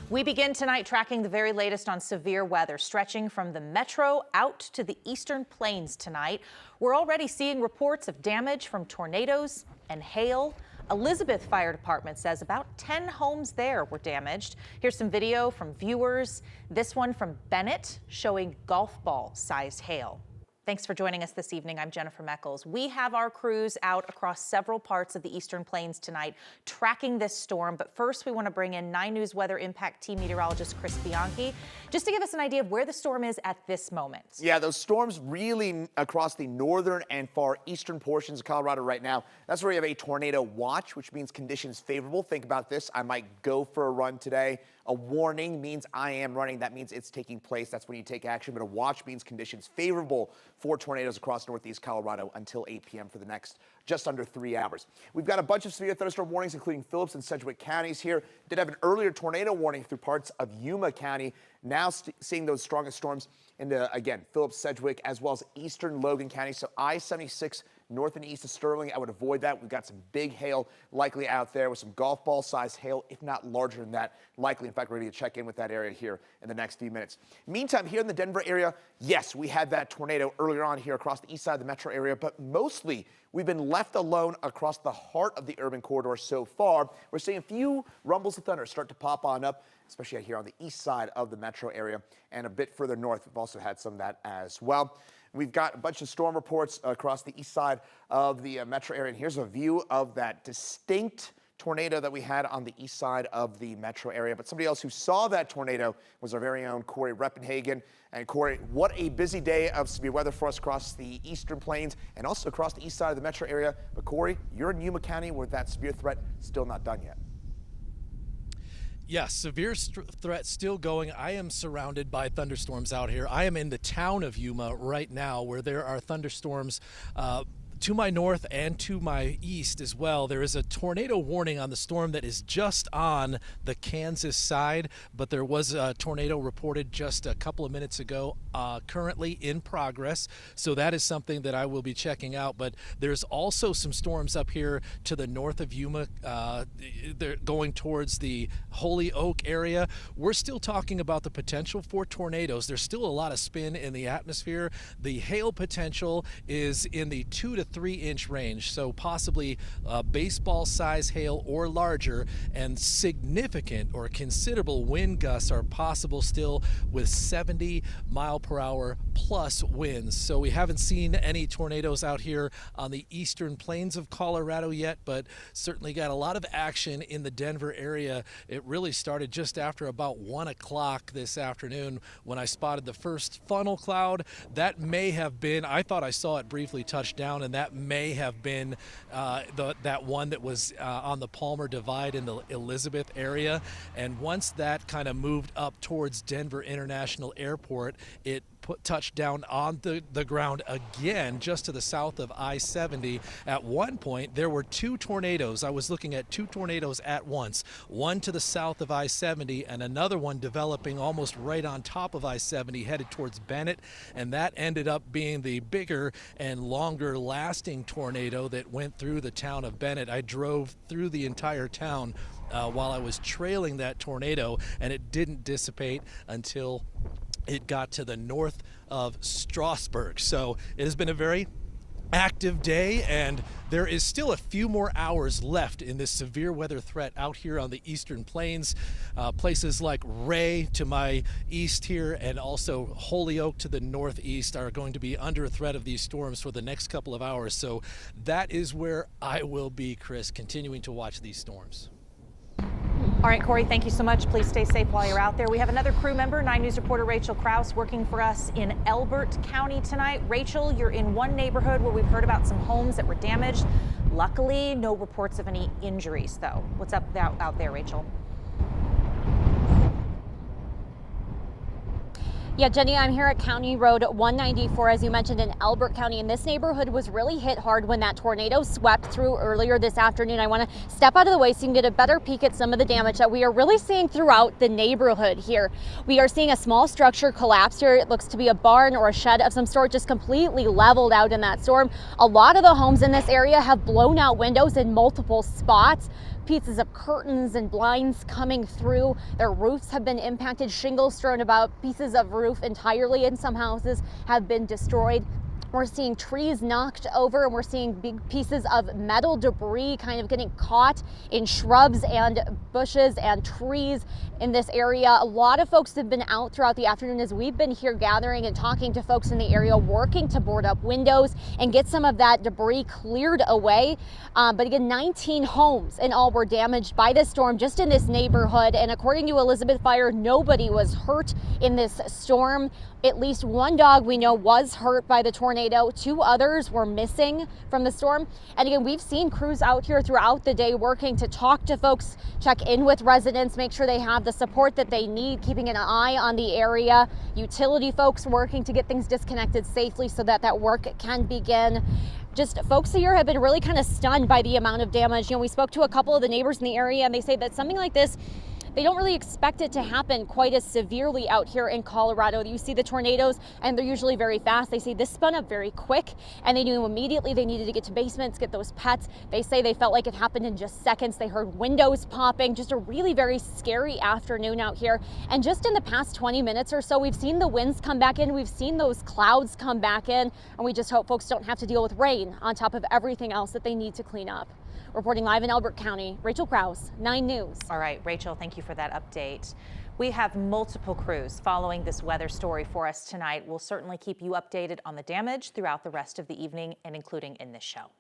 We begin tonight tracking the very latest on severe weather, stretching from the metro out to the eastern plains tonight. We're already seeing reports of damage from tornadoes and hail. Elizabeth Fire Department says about 10 homes there were damaged. Here's some video from viewers. This one from Bennett showing golf ball sized hail. Thanks for joining us this evening. I'm Jennifer Meckles. We have our crews out across several parts of the eastern plains tonight tracking this storm. But first, we want to bring in 9 News Weather Impact Team meteorologist Chris Bianchi just to give us an idea of where the storm is at this moment. Yeah, those storms really across the northern and far eastern portions of Colorado right now. That's where we have a tornado watch, which means conditions favorable. Think about this. I might go for a run today. A warning means I am running. That means it's taking place. That's when you take action. But a watch means conditions favorable for tornadoes across northeast Colorado until 8 p.m. for the next just under 3 hours. We've got a bunch of severe thunderstorm warnings, including Phillips and Sedgwick counties here. Did have an earlier tornado warning through parts of Yuma County. Now seeing those strongest storms into, again, Phillips, Sedgwick, as well as eastern Logan County. So I-76 north and east of Sterling, I would avoid that. We've got some big hail likely out there with some golf ball sized hail, if not larger than that. Likely, in fact, we're going to check in with that area here in the next few minutes. Meantime, here in the Denver area, yes, we had that tornado earlier on here across the east side of the metro area, but mostly we've been left alone across the heart of the urban corridor so far. We're seeing a few rumbles of thunder start to pop on up, especially out here on the east side of the metro area, and a bit further north. We've also had some of that as well. We've got a bunch of storm reports across the east side of the metro area. And here's a view of that distinct tornado that we had on the east side of the metro area. But somebody else who saw that tornado was our very own Corey Reppenhagen. And Corey, what a busy day of severe weather for us across the eastern plains and also across the east side of the metro area. But Corey, you're in Yuma County where that severe threat still not done yet. Yes, severe threat still going. I am surrounded by thunderstorms out here. I am in the town of Yuma right now where there are thunderstorms to my north and to my east as well. There is a tornado warning on the storm that is just on the Kansas side, but there was a tornado reported just a couple of minutes ago, currently in progress. So that is something that I will be checking out. But there's also some storms up here to the north of Yuma. They're going towards the Holyoke area. We're still talking about the potential for tornadoes. There's still a lot of spin in the atmosphere. The hail potential is in the 2 to 3 inch range, so possibly baseball size hail or larger, and significant or considerable wind gusts are possible still with 70-mile-per-hour plus winds. So we haven't seen any tornadoes out here on the eastern plains of Colorado yet, but certainly got a lot of action in the Denver area. It really started just after about 1 o'clock this afternoon when I spotted the first funnel cloud. That may have been, I thought I saw it briefly touch down, and that may have been that one that was on the Palmer Divide in the Elizabeth area. And once that kind of moved up towards Denver International Airport, it touched down on the ground again just to the south of I-70. At one point, there were 2 tornadoes. I was looking at 2 tornadoes at once, one to the south of I-70 and another one developing almost right on top of I-70 headed towards Bennett, and that ended up being the bigger and longer lasting tornado that went through the town of Bennett. I drove through the entire town while I was trailing that tornado, and it didn't dissipate until it got to the north of Strasburg. So it has been a very active day, and there is still a few more hours left in this severe weather threat out here on the eastern plains. Places like Ray to my east here and also Holyoke to the northeast are going to be under a threat of these storms for the next couple of hours. So that is where I will be, Chris, continuing to watch these storms. All right, Corey, thank you so much. Please stay safe while you're out there. We have another crew member, 9 News reporter Rachel Kraus, working for us in Elbert County tonight. Rachel, you're in one neighborhood where we've heard about some homes that were damaged. Luckily, no reports of any injuries, though. What's up out there, Rachel? Yeah, Jenny, I'm here at County Road 194, as you mentioned, in Elbert County, and this neighborhood was really hit hard when that tornado swept through earlier this afternoon. I want to step out of the way so you can get a better peek at some of the damage that we are really seeing throughout the neighborhood here. We are seeing a small structure collapse here. It looks to be a barn or a shed of some sort, just completely leveled out in that storm. A lot of the homes in this area have blown out windows in multiple spots. pieces of curtains and blinds coming through. Their roofs have been impacted, shingles thrown about, pieces of roof entirely in some houses have been destroyed. We're seeing trees knocked over, and we're seeing big pieces of metal debris kind of getting caught in shrubs and bushes and trees in this area. A lot of folks have been out throughout the afternoon as we've been here gathering and talking to folks in the area, working to board up windows and get some of that debris cleared away. But again, 19 homes in all were damaged by this storm just in this neighborhood. And according to Elizabeth Fire, nobody was hurt in this storm. At least one dog we know was hurt by the tornado. 2 others were missing from the storm. And again, we've seen crews out here throughout the day working to talk to folks, check in with residents, make sure they have the support that they need, keeping an eye on the area. Utility folks working to get things disconnected safely so that that work can begin. Just folks here have been really kind of stunned by the amount of damage. You know, we spoke to a couple of the neighbors in the area, and they say that something like this, they don't really expect it to happen quite as severely out here in Colorado. You see the tornadoes, and they're usually very fast. They say this spun up very quick, and they knew immediately they needed to get to basements, get those pets. They say they felt like it happened in just seconds. They heard windows popping. Just a really very scary afternoon out here. And just in the past 20 minutes or so, we've seen the winds come back in. We've seen those clouds come back in, and we just hope folks don't have to deal with rain on top of everything else that they need to clean up. Reporting live in Elbert County, Rachel Krause, 9 News. All right, Rachel, thank you for that update. We have multiple crews following this weather story for us tonight. We'll certainly keep you updated on the damage throughout the rest of the evening and including in this show.